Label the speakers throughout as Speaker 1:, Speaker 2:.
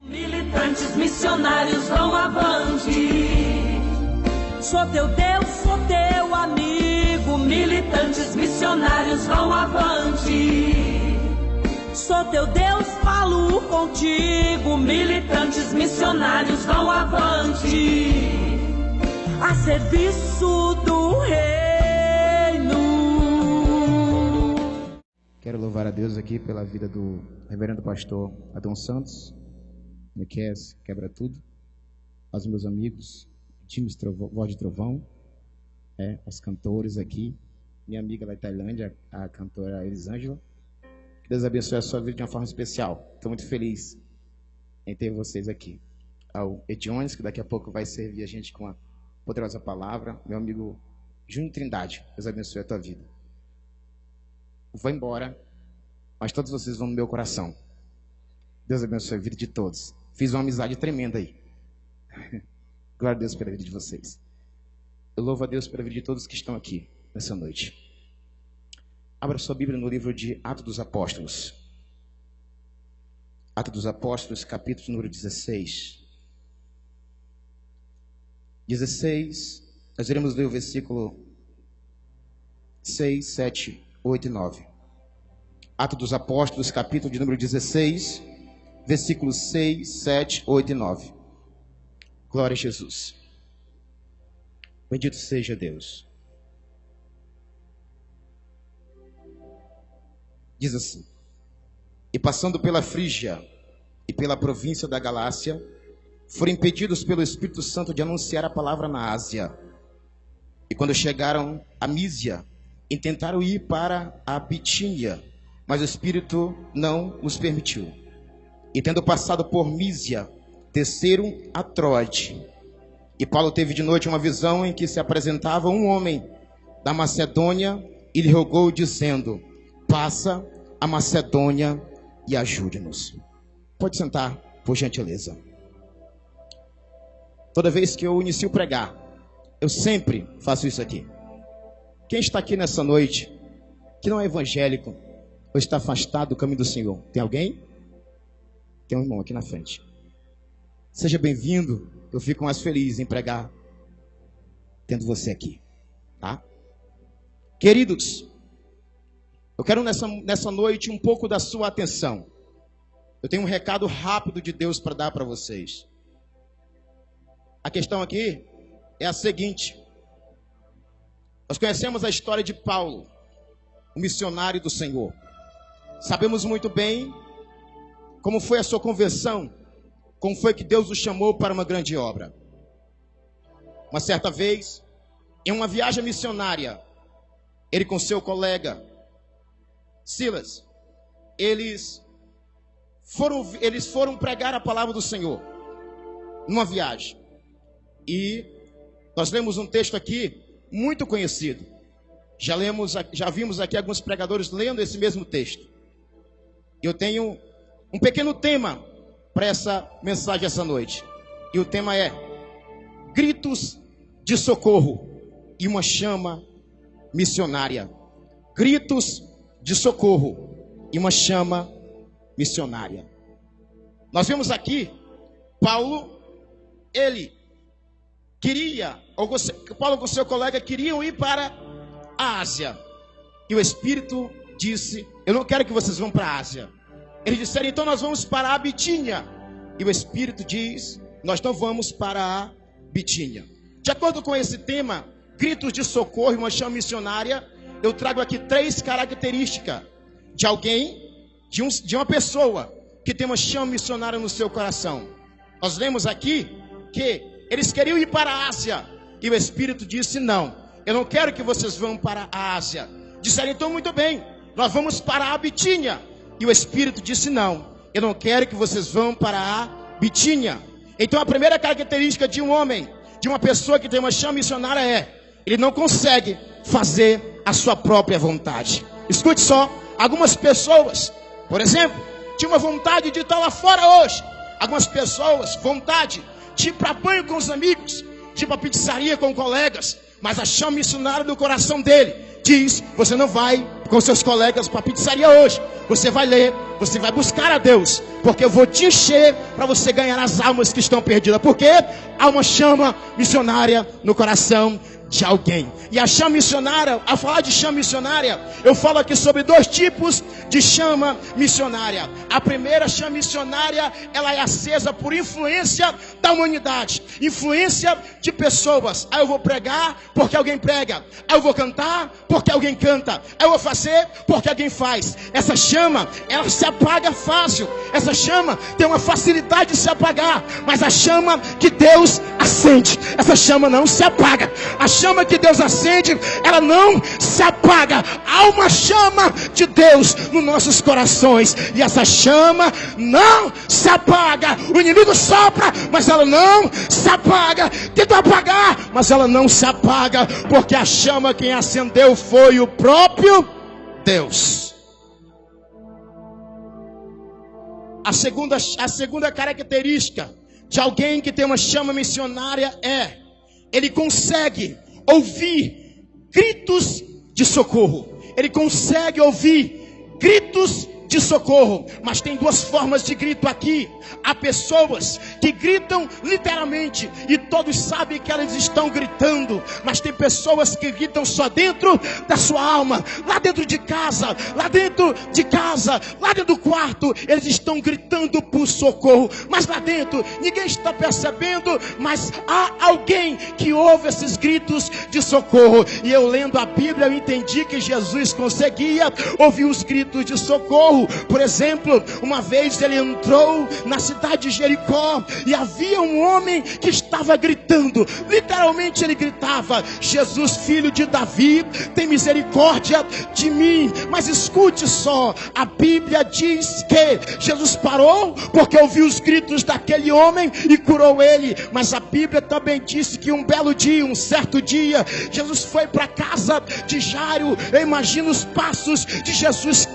Speaker 1: Militantes missionários vão avante. Sou teu Deus, sou teu amigo. Militantes missionários vão avante. Sou teu Deus, falo contigo. Militantes missionários vão avante. A serviço do reino.
Speaker 2: Quero louvar a Deus aqui pela vida do reverendo pastor Adão Santos, Miqueias Quebra Tudo, aos meus amigos, times Voz de Trovão, aos cantores aqui, minha amiga lá da Tailândia, a cantora Elisângela. Que Deus abençoe a sua vida de uma forma especial. Estou muito feliz em ter vocês aqui. Ao Ediones, que daqui a pouco vai servir a gente com uma poderosa palavra. Meu amigo Júnior Trindade, Deus abençoe a tua vida. Vou embora, mas todos vocês vão no meu coração. Deus abençoe a vida de todos. Fiz uma amizade tremenda aí. Glória a Deus pela vida de vocês. Eu louvo a Deus pela vida de todos que estão aqui nessa noite. Abra sua Bíblia no livro de Atos dos Apóstolos. Atos dos Apóstolos, capítulo número 16. 16, nós iremos ler o versículo 6, 7, 8 e 9. Atos dos Apóstolos, capítulo de número 16, versículos 6, 7, 8 e 9. Glória a Jesus. Bendito seja Deus. Diz assim: E passando pela Frígia e pela província da Galácia, foram impedidos pelo Espírito Santo de anunciar a palavra na Ásia. E quando chegaram a Mísia, intentaram ir para a Bitínia, mas o Espírito não os permitiu. E tendo passado por Mísia, desceram a Troade. E Paulo teve de noite uma visão em que se apresentava um homem da Macedônia e lhe rogou, dizendo: passa a Macedônia e ajude-nos. Pode sentar, por gentileza. Toda vez que eu inicio a pregar, eu sempre faço isso aqui. Quem está aqui nessa noite, que não é evangélico, ou está afastado do caminho do Senhor? Tem alguém? Tem um irmão aqui na frente. Seja bem-vindo. Eu fico mais feliz em pregar tendo você aqui, tá? Queridos, eu quero nessa noite um pouco da sua atenção. Eu tenho um recado rápido de Deus para dar para vocês. A questão aqui é a seguinte: nós conhecemos a história de Paulo, o missionário do Senhor. Sabemos muito bem como foi a sua conversão, como foi que Deus o chamou para uma grande obra. Uma certa vez, em uma viagem missionária, ele com seu colega Silas, eles foram pregar a palavra do Senhor numa viagem. E nós lemos um texto aqui muito conhecido. Já vimos aqui alguns pregadores lendo esse mesmo texto. Eu tenho um pequeno tema para essa mensagem essa noite. E o tema é gritos de socorro e uma chama missionária. Gritos de socorro e uma chama missionária. Nós vemos aqui Paulo, Paulo com seu colega queriam ir para a Ásia. E o Espírito disse: eu não quero que vocês vão para a Ásia. Eles disseram: então nós vamos para a Bitínia. E o Espírito diz: nós não vamos para a Bitínia. De acordo com esse tema, gritos de socorro e uma chama missionária, eu trago aqui 3 características de alguém, de uma pessoa que tem uma chama missionária no seu coração. Nós lemos aqui que eles queriam ir para a Ásia. E o Espírito disse: não, eu não quero que vocês vão para a Ásia. Disseram: então muito bem, nós vamos para a Bitínia. E o Espírito disse: não, eu não quero que vocês vão para a Bitínia. Então a primeira característica de um homem, de uma pessoa que tem uma chama missionária é: ele não consegue fazer a sua própria vontade. Escute só, algumas pessoas, por exemplo, tinham uma vontade de estar lá fora hoje. Algumas pessoas, vontade de ir para banho com os amigos, tipo a pizzaria com colegas, mas a chama missionária do coração dele diz: você não vai com seus colegas para a pizzaria hoje. Você vai ler, você vai buscar a Deus, porque eu vou te encher para você ganhar as almas que estão perdidas. Porque há uma chama missionária no coração de alguém. E a chama missionária, ao falar de chama missionária, eu falo aqui sobre 2 tipos de chama missionária. A primeira chama missionária, ela é acesa por influência da humanidade, influência de pessoas. Aí eu vou pregar porque alguém prega, aí eu vou cantar porque alguém canta, aí eu vou fazer porque alguém faz. Essa chama, ela se apaga fácil. Essa chama tem uma facilidade de se apagar, mas a chama que Deus acende, essa chama não se apaga. A chama que Deus acende, ela não se apaga. Há uma chama de Deus nos nossos corações, e essa chama não se apaga. O inimigo sopra, mas ela não se apaga. Tenta apagar, mas ela não se apaga, porque a chama quem acendeu foi o próprio Deus. A segunda característica de alguém que tem uma chama missionária é: ele consegue ouvir gritos de socorro. Ele consegue ouvir gritos de socorro. Mas tem 2 formas de grito aqui. Há pessoas que gritam literalmente, e todos sabem que elas estão gritando. Mas tem pessoas que gritam só dentro da sua alma, lá dentro de casa, lá dentro do quarto. Eles estão gritando por socorro, mas lá dentro ninguém está percebendo. Mas há alguém que ouve esses gritos de socorro. E eu, lendo a Bíblia, eu entendi que Jesus conseguia ouvir os gritos de socorro. Por exemplo, uma vez ele entrou na cidade de Jericó e havia um homem que estava gritando. Literalmente ele gritava: Jesus, filho de Davi, tem misericórdia de mim. Mas escute só, a Bíblia diz que Jesus parou porque ouviu os gritos daquele homem e curou ele. Mas a Bíblia também disse que um belo dia, um certo dia, Jesus foi para a casa de Jairo. Eu imagino os passos de Jesus,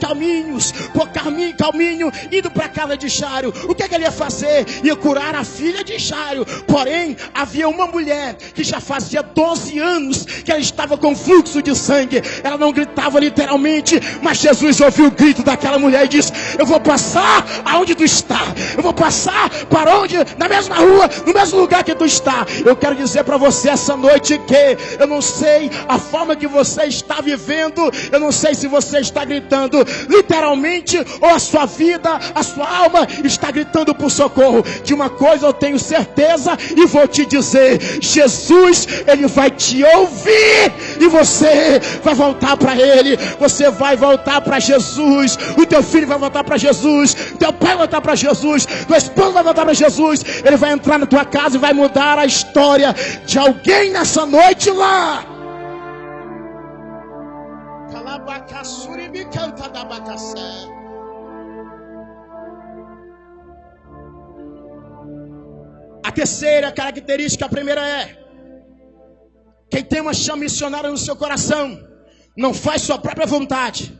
Speaker 2: calminho, indo para a casa de Jairo. O que ele ia fazer? Ia curar a filha de Jairo. Porém, havia uma mulher que já fazia 12 anos que ela estava com fluxo de sangue. Ela não gritava literalmente, mas Jesus ouviu o grito daquela mulher e disse: eu vou passar aonde tu está. Eu vou passar para onde? Na mesma rua, no mesmo lugar que tu está. Eu quero dizer para você essa noite que eu não sei a forma que você está vivendo. Eu não sei se você está gritando literalmente, ou a sua vida, a sua alma está gritando por socorro. De uma coisa eu tenho certeza e vou te dizer: Jesus, ele vai te ouvir e você vai voltar para ele. Você vai voltar para Jesus. O teu filho vai voltar para Jesus. Teu pai vai voltar para Jesus. Tua esposa vai voltar para Jesus. Ele vai entrar na tua casa e vai mudar a história de alguém nessa noite lá. A terceira característica, a primeira é: quem tem uma chama missionária no seu coração não faz sua própria vontade.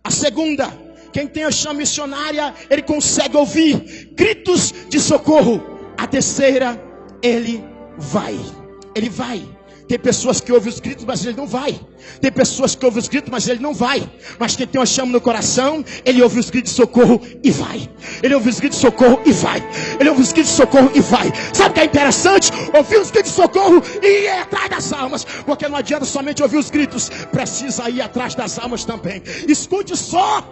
Speaker 2: A segunda, quem tem a chama missionária, ele consegue ouvir gritos de socorro. A terceira, ele vai. Tem pessoas que ouvem os gritos, mas ele não vai. Tem pessoas que ouvem os gritos, mas ele não vai. Mas quem tem uma chama no coração, ele ouve os gritos de socorro e vai. Ele ouve os gritos de socorro e vai. Ele ouve os gritos de socorro e vai. Sabe o que é interessante? Ouvir os gritos de socorro e ir atrás das almas. Porque não adianta somente ouvir os gritos, precisa ir atrás das almas também. Escute só,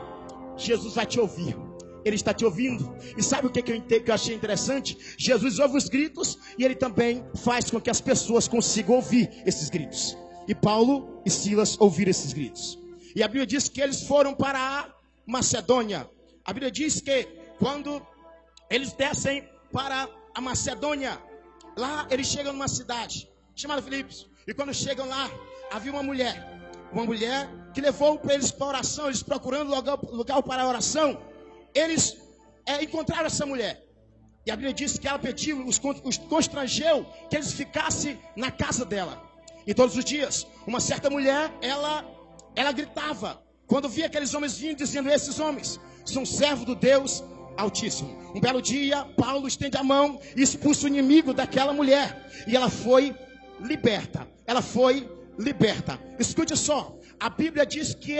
Speaker 2: Jesus vai te ouvir. Ele está te ouvindo. E sabe o que eu achei interessante? Jesus ouve os gritos e ele também faz com que as pessoas consigam ouvir esses gritos. E Paulo e Silas ouviram esses gritos. E a Bíblia diz que eles foram para a Macedônia. A Bíblia diz que quando eles descem para a Macedônia, lá eles chegam numa cidade chamada Filipos. E quando chegam lá, havia uma mulher que levou para eles para oração. Eles procurando lugar para a oração. Eles encontraram essa mulher. E a Bíblia diz que ela pediu, os constrangeu que eles ficassem na casa dela. E todos os dias, uma certa mulher, ela gritava, quando via aqueles homens vindo, dizendo: esses homens são servos do Deus Altíssimo. Um belo dia, Paulo estende a mão e expulsa o inimigo daquela mulher. E ela foi liberta. Ela foi liberta. Escute só. A Bíblia diz que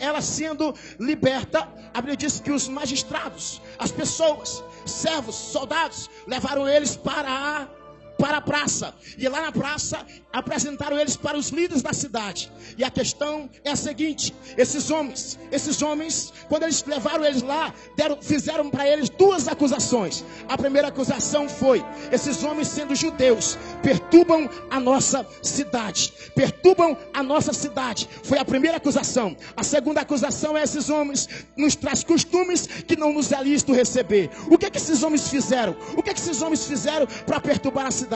Speaker 2: ela sendo liberta, a Bíblia diz que os magistrados, as pessoas, servos, soldados, levaram eles para a praça. E lá na praça apresentaram eles para os líderes da cidade. E a questão é a seguinte: esses homens, quando eles levaram eles lá, fizeram para eles duas acusações. A primeira acusação foi: esses homens, sendo judeus, perturbam a nossa cidade. Perturbam a nossa cidade. Foi a primeira acusação. A segunda acusação é: esses homens nos traz costumes que não nos é lícito receber. O que esses homens fizeram? O que esses homens fizeram para perturbar a cidade?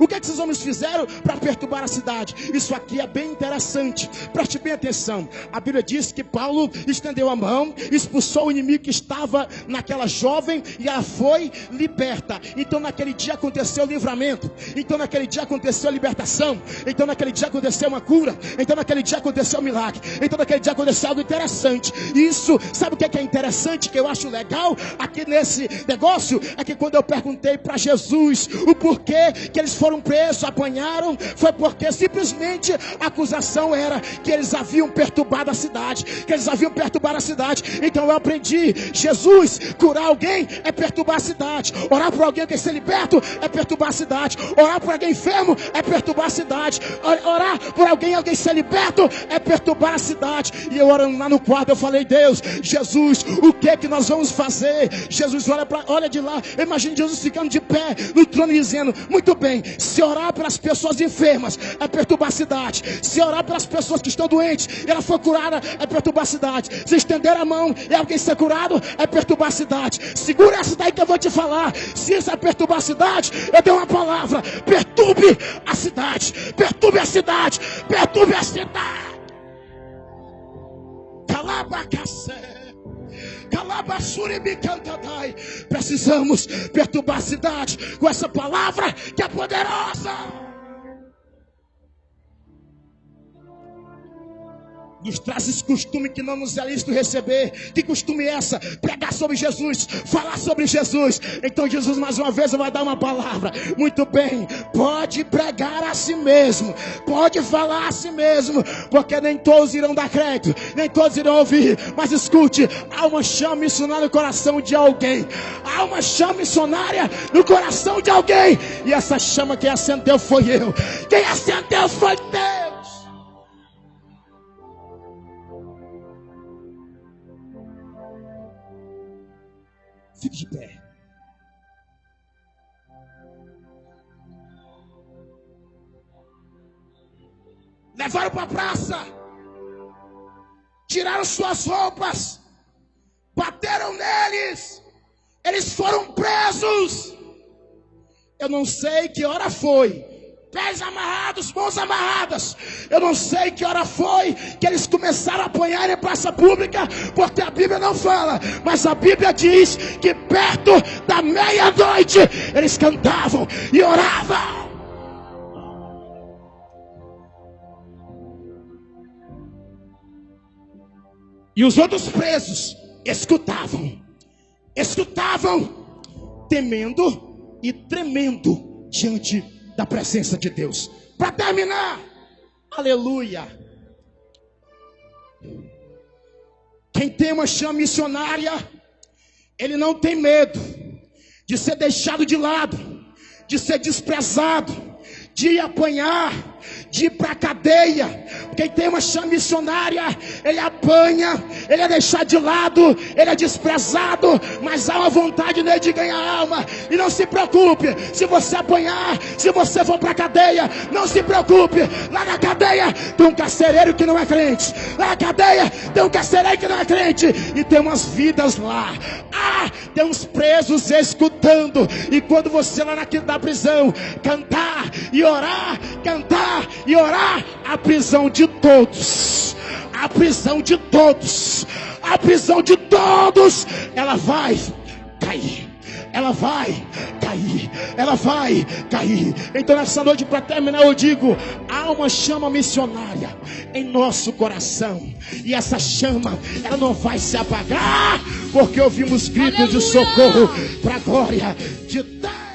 Speaker 2: O que esses homens fizeram para perturbar a cidade? Isso aqui é bem interessante. Preste bem atenção. A Bíblia diz que Paulo estendeu a mão, expulsou o inimigo que estava naquela jovem, e ela foi liberta. Então naquele dia aconteceu o livramento. Então naquele dia aconteceu a libertação. Então naquele dia aconteceu uma cura. Então naquele dia aconteceu um milagre. Então naquele dia aconteceu algo interessante. Isso, sabe o que é interessante, que eu acho legal aqui nesse negócio? É que quando eu perguntei para Jesus o porquê que eles foram presos, apanharam, foi porque simplesmente a acusação era que eles haviam perturbado a cidade. Que eles haviam perturbado a cidade. Então eu aprendi: Jesus, curar alguém é perturbar a cidade. Orar por alguém que ser liberto é perturbar a cidade. Orar por alguém enfermo é perturbar a cidade. Orar por alguém ser liberto é perturbar a cidade. E eu orando lá no quarto, eu falei: Deus, Jesus, o que é que nós vamos fazer? Jesus olha de lá. Imagine Jesus ficando de pé no trono e dizendo: muito bem, se orar pelas pessoas enfermas é perturbar a cidade. Se orar pelas pessoas que estão doentes e ela for curada, é perturbar a cidade. Se estender a mão e alguém ser curado, é perturbar a cidade. Segura essa daí que eu vou te falar. Se isso é perturbar a cidade, eu tenho uma palavra: perturbe a cidade. Perturbe a cidade. Perturbe a cidade. Precisamos perturbar a cidade com essa palavra que é poderosa. Nos traz esse costume que não nos é lícito receber. Que costume é essa? Pregar sobre Jesus, falar sobre Jesus. Então Jesus mais uma vez vai dar uma palavra. Muito bem, pode pregar a si mesmo, pode falar a si mesmo, porque nem todos irão dar crédito, nem todos irão ouvir. Mas escute, há uma chama missionária no coração de alguém. Há uma chama missionária no coração de alguém. E essa chama quem acendeu foi eu. Quem acendeu foi Deus. Fique de pé. Levaram para a praça, tiraram suas roupas, bateram neles, eles foram presos. Eu não sei que hora foi, pés amarrados, mãos amarradas. Eu não sei que hora foi que eles começaram a apanhar em praça pública, porque a Bíblia não fala, mas a Bíblia diz que perto da meia-noite eles cantavam e oravam. E os outros presos escutavam, temendo e tremendo diante da presença de Deus. Para terminar, aleluia. Quem tem uma chama missionária, ele não tem medo de ser deixado de lado, de ser desprezado, de apanhar, de ir para a cadeia. Quem tem uma chama missionária, ele apanha, ele é deixado de lado, ele é desprezado, mas há uma vontade nele de ganhar alma. E não se preocupe, se você apanhar, se você for para a cadeia, não se preocupe. Lá na cadeia tem um carcereiro que não é crente. Lá na cadeia tem um carcereiro que não é crente. E tem umas vidas lá. Tem uns presos escutando. E quando você lá na prisão cantar e orar, cantar e orar, a prisão de todos, a prisão de todos, a prisão de todos, ela vai cair, ela vai cair, ela vai cair. Então nessa noite, para terminar, eu digo: há uma chama missionária em nosso coração, e essa chama, ela não vai se apagar, porque ouvimos gritos de socorro para a glória de Deus.